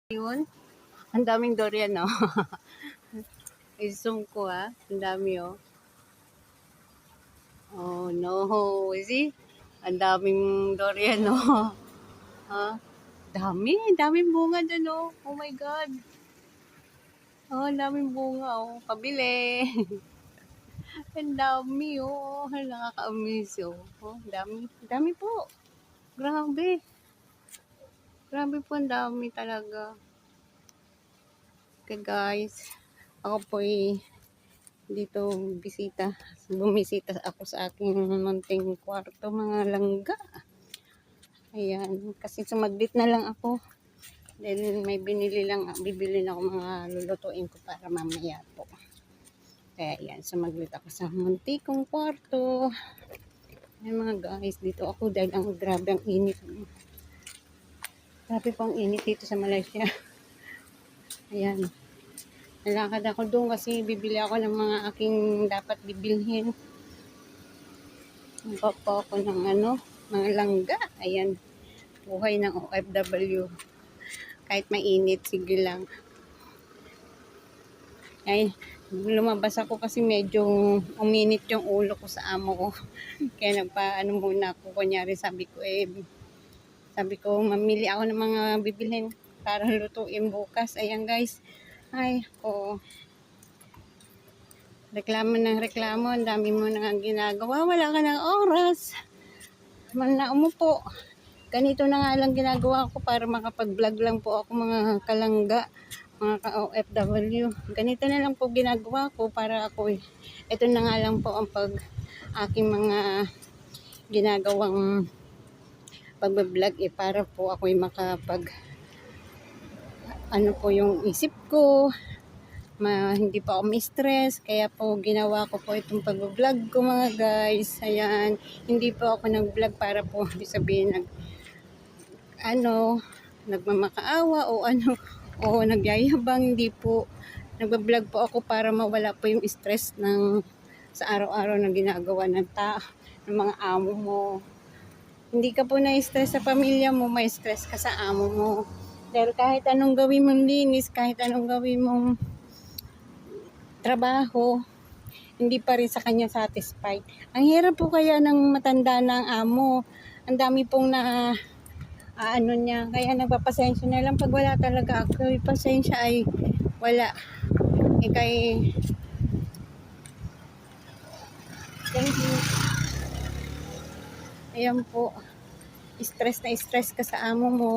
Yun, ang daming durian, no? I-zoom ko, ang dami, oh. Oh, no. See? Ang daming durian, no? Ha? Daming bunga dun, oh. Oh my God. Oh, ang daming bunga, oh. Pabili. Ang dami, oh. Nakaka-amaze, oh. Oh, dami po. Grabe. Grabe po, ang dami talaga. Okay, guys. Ako po dito bumisita ako sa aking munting kwarto, mga langga. Ayan, kasi sumaglit na lang ako. Then may bibili lang ako mga lulutuin ko para mamaya po. Kaya ayan, sumaglit ako sa muntikong kwarto. Ayan mga guys, dito ako dahil grabe ang init. Grabe po ang init dito sa Malaysia. Ayan. Nalakad ako doon kasi bibili ako ng mga aking dapat bibilhin. Nagpa po ako ng mga langga. Ayan, buhay ng OFW. Kahit mainit, sige lang. Ay, lumabas ako kasi medyo uminit yung ulo ko sa amo ko. Kaya muna ako. Kunyari sabi ko, mamili ako ng mga bibilhin para lutuin bukas. Ayan guys. Ay, reklamo ng reklamo. Ang dami mo nang ginagawa. Wala ka ng oras. Man na umupo. Ganito na nga lang ginagawa ko para makapag-vlog lang po ako mga kalangga, mga ka-OFW. Ganito na lang po ginagawa ko para ito na nga lang po ang aking mga ginagawang pag-vlog para po ako'y po yung isip ko, hindi pa ako ma-stress, kaya po ginawa ko po itong pag-vlog ko mga guys. Ayan, hindi po ako nag-vlog para po sabihin nagmamakaawa o nagyayabang. Hindi po, nagbablog po ako para mawala po yung stress sa araw-araw na ginagawa ng mga amo mo. Hindi ka po na-stress sa pamilya mo, may stress ka sa amo mo. Dahil kahit anong gawin mong linis, kahit anong gawin mong trabaho, hindi pa rin sa kanya satisfied. Ang hirap po kaya ng matanda ng amo. Ang dami pong niya. Kaya nagpapasensya na lang pag wala talaga ako. Pasensya ay wala. Kay ayan po. Stress ka sa amo mo.